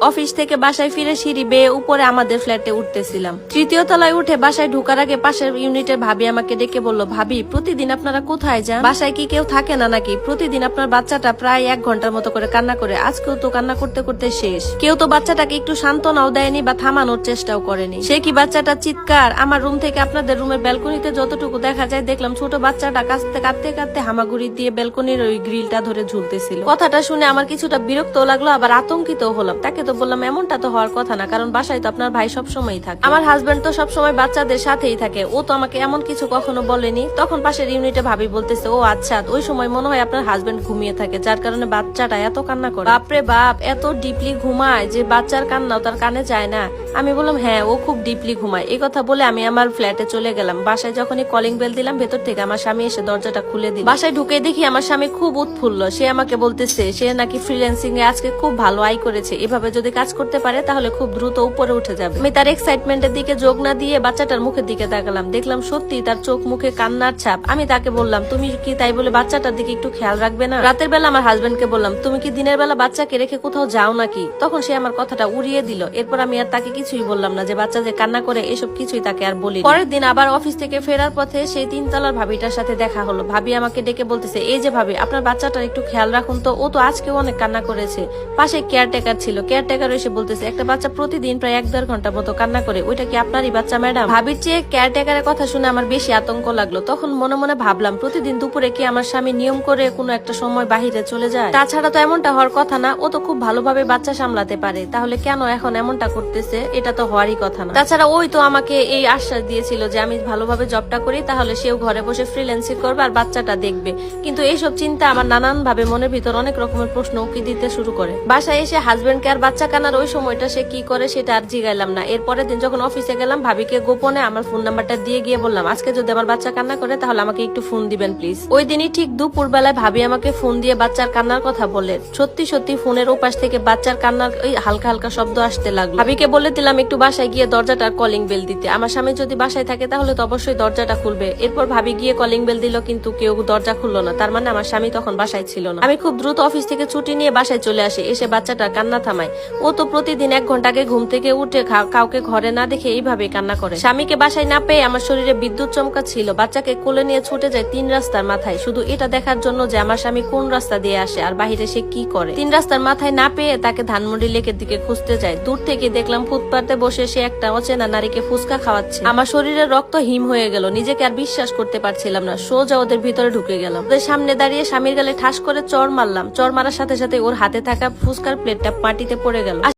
Office থেকে বাসায় ফিরে সিঁড়ি বেয়ে উপরে আমাদের ফ্ল্যাটে উঠতেছিলাম। তৃতীয় তলায় উঠে বাসায় ঢোকার আগে পাশের ইউনিটের ভাবি আমাকে ডেকে বলল, ভাবি প্রতিদিন আপনারা কোথায় যান? বাসায় কি কেউ থাকে না নাকি? প্রতিদিন আপনার বাচ্চাটা প্রায় 1 ঘন্টার মতো করে কান্না করে, আজকেও তো কান্না করতে করতে শেষ। কেউ তো বাচ্চাটাকে একটু সান্ত্বনাও দেয়নি বা থামানোর চেষ্টাও করেনি। সে কি বাচ্চাটা চিৎকার? আমার রুম থেকে আপনাদের রুমের ব্যালকনিতে যতটুকু দেখা যায় দেখলাম ছোট বাচ্চাটা কাঁদতে কাঁদতে কাঁদতে হামাগুড়ি দিয়ে ব্যালকনির ওই গ্রিলটা ধরে ঝুলতেছিল। কথাটা শুনে আমার কিছুটা বিরক্ত লাগলো, আবার আতঙ্কিত হলাম। তাকে তো বললাম এমনটা তো হওয়ার কথা না, কারণ বাসায় তো আপনার ভাই সবসময়ই থাকে, আমার হাজবেন্ড তো সবসময় বাচ্চাদের সাথেই থাকে, ও তো আমাকে এমন কিছু কখনো বলেনি। তখন পাশের ইউনিটে ভাবি বলতেছে, ও আচ্ছা, ওই সময় মনে হয় আপনার হাজবেন্ড ঘুমিয়ে থাকে, যার কারণে বাচ্চাটা এত কান্না করে। বাপরে বাপ, এত ডিপলি ঘুমায় যে বাচ্চার কান্নাও তার কানে যায় না? আমি বললাম হ্যাঁ, ও খুব ডিপলি ঘুমায়। এই কথা বলে আমি আমার ফ্ল্যাটে চলে গেলাম। বাসায় যখনই কলিং বেল দিলাম, ভেতর থেকে আমার স্বামী এসে দরজাটা খুলে দিল। বাসায় ঢুকে দেখি আমার স্বামী খুব উৎফুল্ল। সে আমাকে বলতেছে সে নাকি ফ্রিল্যান্সিং এ আজকে খুব ভালো আয় করেছে, এভাবে যদি কাজ করতে পারে তাহলে খুব দ্রুত উপরে উঠে যাবে। আমি তার এক্সাইটমেন্টের দিকে যোগ না দিয়ে বাচ্চাটার মুখের দিকে তাকালাম, দেখলাম সত্যি তার চোখ মুখে কান্নার ছাপ। আমি তাকে বললাম, তুমি কি তাই বলে বাচ্চাটার দিকে একটু খেয়াল রাখবে না? রাতের বেলা আমার হাজবেন্ডকে বললাম, তুমি কি দিনের বেলা বাচ্চাকে রেখে কোথাও যাও নাকি? তখন সে আমার কথাটা উড়িয়ে দিল। এরপর আমি আর তাকে কিছুই বললাম না, যে বাচ্চা যে কান্না করে এসব কিছুই তাকে আর বলি। পরের দিন আবার অফিস থেকে ফেরার পথে সেই 3 তলার ভাবিটার সাথে দেখা হলো। ভাবি আমাকে ডেকে বলতেছে, এই যে ভাবি, আপনার বাচ্চাটার একটু খেয়াল রাখুন তো, ও তো আজকেও অনেক কান্না করেছে। পাশে কেয়ারটেকার ছিল, কেয়ারটেকার এসে বলতেছে, একটা বাচ্চা প্রতিদিন প্রায় 1-1.5 ঘন্টা মতো কান্না করে, ওইটা কি আপনারই বাচ্চা ম্যাডাম? ভাবির চেয়ে কেয়ারটেকারের কথা শুনে আমার বেশি আতঙ্ক লাগলো। তখন মনে মনে ভাবলাম, প্রতিদিন দুপুরে কি আমার স্বামী নিয়ম করে কোনো একটা সময় বাহিরে চলে যায়? তাছাড়া তো এমনটা হওয়ার কথা না, ও তো খুব ভালোভাবে বাচ্চা সামলাতে পারে, তাহলে কেন এখন এমনটা করতেছে? এটা তো হওয়ারই কথা না। তাছাড়া ওই তো আমাকে এই আশ্বাস দিয়েছিল যে আমি ভালোভাবে জবটা করি, তাহলে সেও ঘরে বসে ফ্রিল্যান্সিং করবে আর বাচ্চাটা দেখবে। কিন্তু এইসব চিন্তা আমার নানান ভাবে মনের ভিতর অনেক রকমের প্রশ্ন উকি দিতে শুরু করে। বাসায় এসে হাজবেন্ডকে আর বাচ্চা কান্নার ওই সময়টা সে কি করে সেটা আর জিগাইলাম না। এরপরের দিন যখন অফিসে গেলাম, ভাবিকে গোপনে আমার ফোন নাম্বারটা দিয়ে গিয়ে বললাম, আজকে যদি আমার বাচ্চা কান্না করে তাহলে আমাকে একটু ফোন দিবেন প্লিজ। ওই দিনই ঠিক দুপুর বেলায় ভাবি আমাকে ফোন দিয়ে বাচ্চার কান্নার কথা বলে। সত্যি সত্যি ফোনের ওপাশ থেকে বাচ্চার কান্নার ওই হালকা হালকা শব্দ আসতে লাগলো। ভাবিকে বলে দিলাম একটু বাসায় গিয়ে দরজাটার কলিং বেল দিতে। আমার স্বামী যদি বাসায় থাকে তাহলে তো অবশ্যই দরজাটা খুলবে। এরপর ভাবি গিয়ে কলিং বেল দিল, কিন্তু কেউ দরজা খুললো না। তার মানে আমার স্বামী তখন বাসায় ছিল না। আমি খুব দ্রুত অফিস থেকে ছুটি নিয়ে বাসায় চলে আসি। এসে বাচ্চাটার কান্না থামাই। ও তো প্রতিদিন 1 ঘন্টা আগে ঘুম থেকে উঠে কাউকে ঘরে না দেখে এইভাবে কান্না করে। স্বামীকে বাসায় না পেয়ে আমার শরীরে বিদ্যুৎ চমকা ছিল। বাচ্চাকে কোলে নিয়ে ছুটে যায় 3 রাস্তার মাথায়, শুধু এটা দেখার জন্য যে আমার স্বামী কোন রাস্তা দিয়ে আসে আর বাহিরে সে কি করে। 3 রাস্তার মাথায় না পেয়ে তাকে ধানমন্ডি লেকের দিকে খুঁজতে যায়। দূর থেকে দেখলাম ফুটপাতে বসে সে একটা অচেনা নারীকে ফুচকা খাওয়াচ্ছে। আমার শরীরের রক্ত হিম হয়ে গেল, নিজেকে আর বিশ্বাস করতে পারছিলাম না। সোজা ওদের ভিতরে ঢুকে গেলাম। ওদের সামনে দাঁড়িয়ে স্বামীর গালে ঠাস করে চড় মারলাম। চড় মারার সাথে সাথে ওর হাতে থাকা ফুচকার প্লেটটা মাটিতে পড়ে গেল।